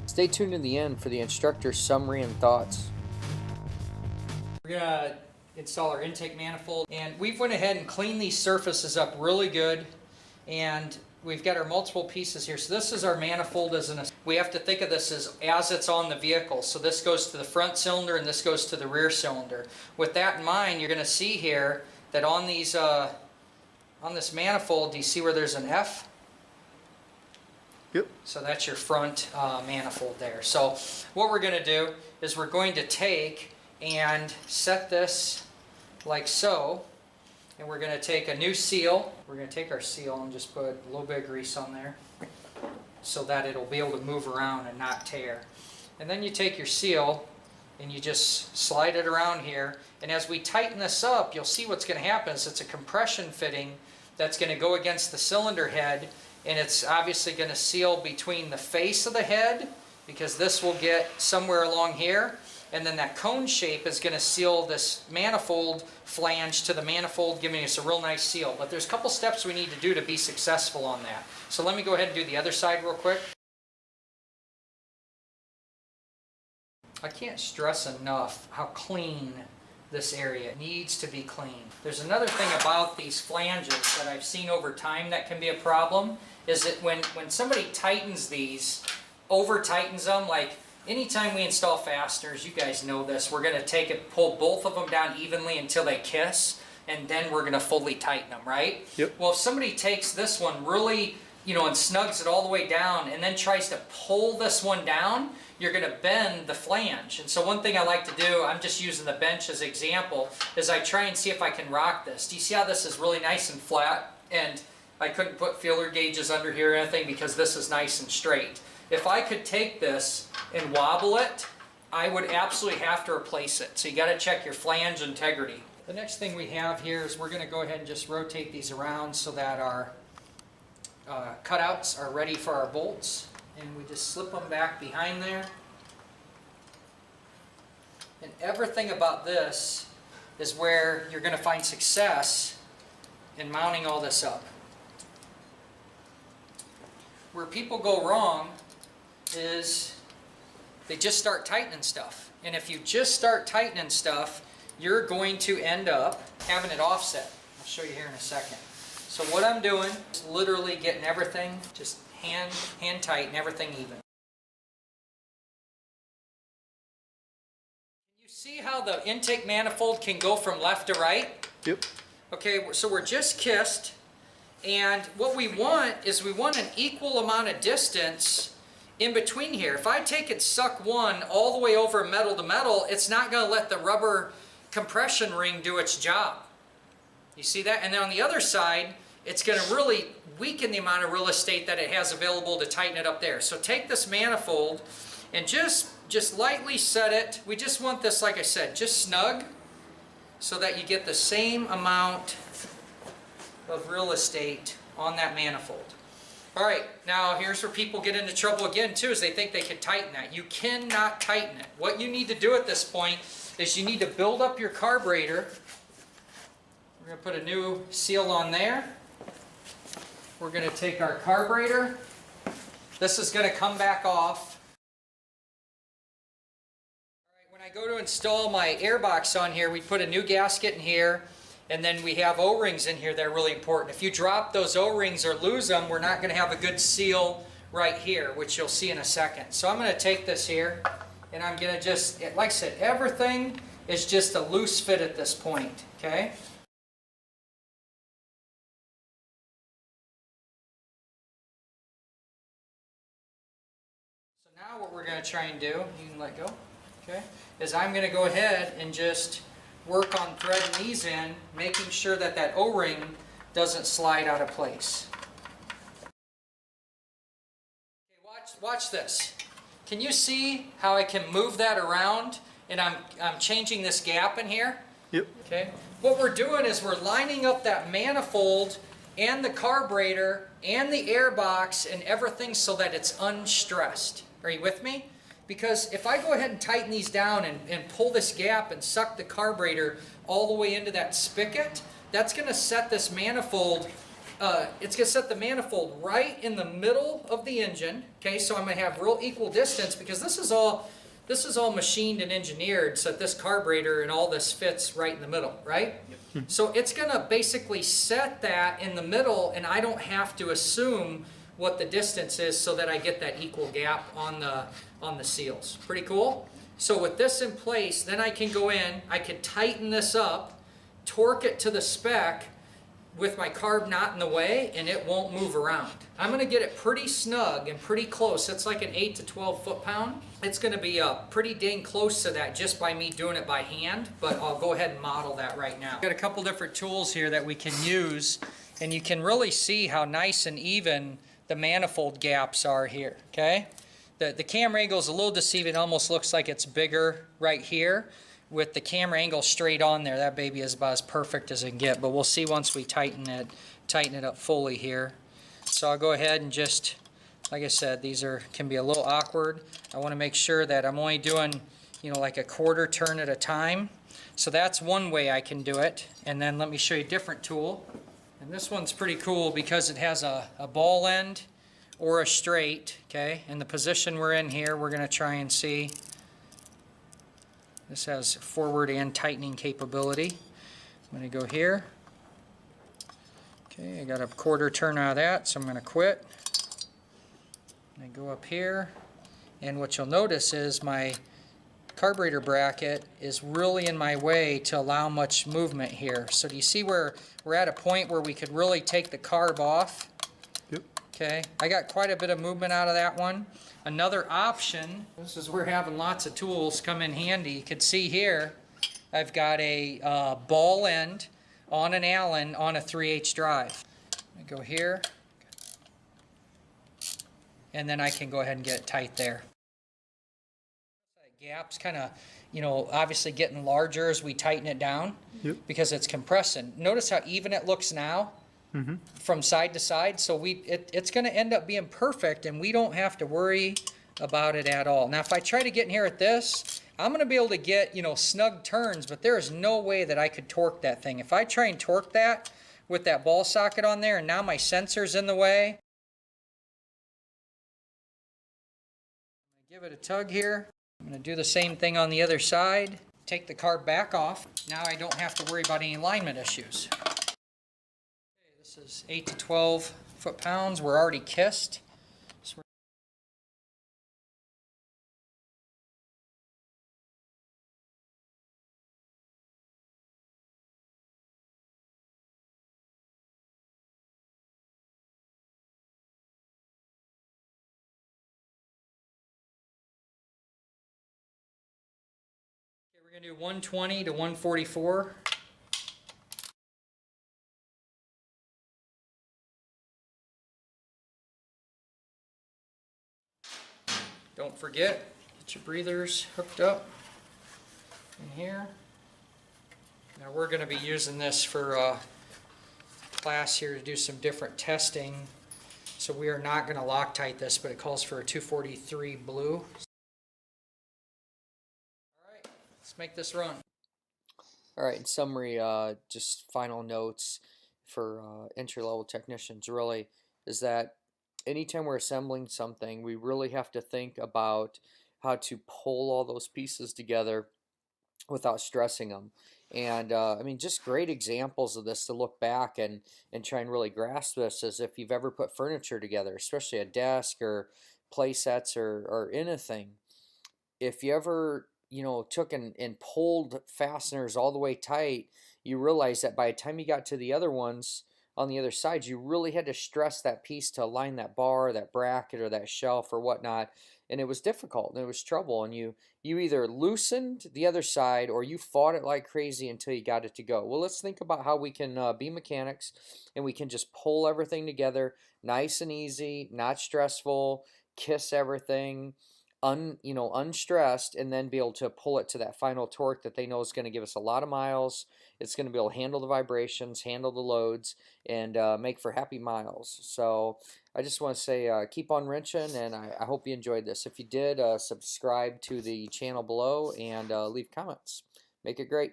Stay tuned to the end for the instructor's summary and thoughts. We're gonna install our intake manifold, and we've went ahead and cleaned these surfaces up really good, and we've got our multiple pieces here. So this is our manifold. We have to think of this as it's on the vehicle. So this goes to the front cylinder and this goes to the rear cylinder. With that in mind, you're going to see here that on these on this manifold, do you see where there's an F? Yep. So that's your front manifold there. So what we're going to do is we're going to take and set this like so, and we're going to take a new seal. We're going to take our seal and just put a little bit of grease on there so that it'll be able to move around and not tear. And then you take your seal and you just slide it around here, and as we tighten this up, you'll see what's going to happen is it's a compression fitting that's going to go against the cylinder head, and it's obviously going to seal between the face of the head, because this will get somewhere along here, and then that cone shape is going to seal this manifold flange to the manifold, giving us a real nice seal. But there's a couple steps we need to do to be successful on that. So let me go ahead and do the other side real quick. I can't stress enough how clean this area needs to be clean. There's another thing about these flanges that I've seen over time that can be a problem, is that when somebody tightens these, over tightens them, like anytime we install fasteners, you guys know this, we're going to take it, pull both of them down evenly until they kiss, and then we're going to fully tighten them, right? Yep. Well, if somebody takes this one really, and snugs it all the way down and then tries to pull this one down, you're going to bend the flange. And so one thing I like to do, I'm just using the bench as an example, is I try and see if I can rock this. Do you see how this is really nice and flat? And I couldn't put feeler gauges under here or anything because this is nice and straight. If I could take this and wobble it, I would absolutely have to replace it. So you got to check your flange integrity. The next thing we have here is we're going to go ahead and just rotate these around so that our cutouts are ready for our bolts. And we just slip them back behind there. And everything about this is where you're going to find success in mounting all this up. Where people go wrong is they just start tightening stuff. And if you just start tightening stuff, you're going to end up having it offset. I'll show you here in a second. So what I'm doing is literally getting everything just hand tight and everything even. Can you see how the intake manifold can go from left to right? Yep. Okay, so we're just kissed, and what we want is we want an equal amount of distance in between here. If I take and suck one all the way over metal to metal, it's not going to let the rubber compression ring do its job. You see that? And then on the other side, it's going to really weaken the amount of real estate that it has available to tighten it up there. So take this manifold and just lightly set it. We just want this, like I said, just snug so that you get the same amount of real estate on that manifold. All right, now here's where people get into trouble again too, is they think they can tighten that. You cannot tighten it. What you need to do at this point is you need to build up your carburetor. We're going to put a new seal on there. We're going to take our carburetor. This is going to come back off. All right, when I go to install my airbox on here, we put a new gasket in here, and then we have O-rings in here that are really important. If you drop those O-rings or lose them, we're not going to have a good seal right here, which you'll see in a second. So I'm going to take this here, and I'm going to just, like I said, everything is just a loose fit at this point, okay? Now what we're going to try and do, you can let go, okay, is I'm going to go ahead and just work on threading these in, making sure that that O-ring doesn't slide out of place. Okay, watch this. Can you see how I can move that around, and I'm changing this gap in here? Yep. Okay. What we're doing is we're lining up that manifold and the carburetor and the airbox and everything so that it's unstressed. Are you with me? Because if I go ahead and tighten these down and pull this gap and suck the carburetor all the way into that spigot, that's going to set this manifold it's going to set the manifold right in the middle of the engine. Okay, so I'm going to have real equal distance because this is all machined and engineered so that this carburetor and all this fits right in the middle, right? Yep. So it's going to basically set that in the middle, and I don't have to assume what the distance is so that I get that equal gap on the seals. Pretty cool? So with this in place, then I can go in, I could tighten this up, torque it to the spec with my carb not in the way, and it won't move around. I'm going to get it pretty snug and pretty close. It's like an 8 to 12 foot-pound. It's going to be pretty dang close to that just by me doing it by hand, but I'll go ahead and model that right now. Got a couple different tools here that we can use, and you can really see how nice and even the manifold gaps are here, okay? The camera angle is a little deceiving. It almost looks like it's bigger right here. With the camera angle straight on there, that baby is about as perfect as it can get, but we'll see once we tighten it up fully here. So I'll go ahead and just, like I said, these can be a little awkward. I want to make sure that I'm only doing, you know, like a quarter turn at a time. So that's one way I can do it. And then let me show you a different tool. And this one's pretty cool because it has a ball end or a straight, okay? And the position we're in here, we're going to try and see. This has forward and tightening capability. I'm going to go here. Okay, I got a quarter turn out of that, so I'm going to quit. I go up here, and what you'll notice is my carburetor bracket is really in my way to allow much movement here. So do you see where we're at a point where we could really take the carb off? Yep. Okay, I got quite a bit of movement out of that one. Another option, this is where having lots of tools come in handy. You can see here, I've got a ball end on an Allen on a 3/8 drive. I go here, and then I can go ahead and get it tight there. That gap's kind of, you know, obviously getting larger as we tighten it down. Yep. Because it's compressing. Notice how even it looks now. Mm-hmm. From side to side, so it's going to end up being perfect, and we don't have to worry about it at all. Now, if I try to get in here at this, I'm going to be able to get, you know, snug turns, but there is no way that I could torque that thing. If I try and torque that with that ball socket on there, and now my sensor's in the way, I'm going to give it a tug here. I'm going to do the same thing on the other side. Take the carb back off. Now I don't have to worry about any alignment issues. This is 8 to 12 foot-pounds. We're already kissed. So we're going to do 120 to 144. Don't forget, get your breathers hooked up in here. Now we're going to be using this for class here to do some different testing. So we are not going to Loctite this, but it calls for a 243 blue. All right, let's make this run. All right, in summary, just final notes for entry-level technicians really is that anytime we're assembling something, we really have to think about how to pull all those pieces together without stressing them. And I mean, just great examples of this to look back and try and really grasp this as if you've ever put furniture together, especially a desk or play sets or anything. If you ever, you know, took and pulled fasteners all the way tight, you realize that by the time you got to the other ones, on the other side, you really had to stress that piece to align that bar, that bracket, or that shelf or whatnot, and it was difficult and it was trouble, and you either loosened the other side or you fought it like crazy until you got it to go. Well, let's think about how we can be mechanics and we can just pull everything together nice and easy, not stressful, kiss everything, unstressed, and then be able to pull it to that final torque that they know is going to give us a lot of miles. It's going to be able to handle the vibrations, handle the loads, and make for happy miles. So I just want to say keep on wrenching, and I hope you enjoyed this. If you did, subscribe to the channel below and leave comments. Make it great.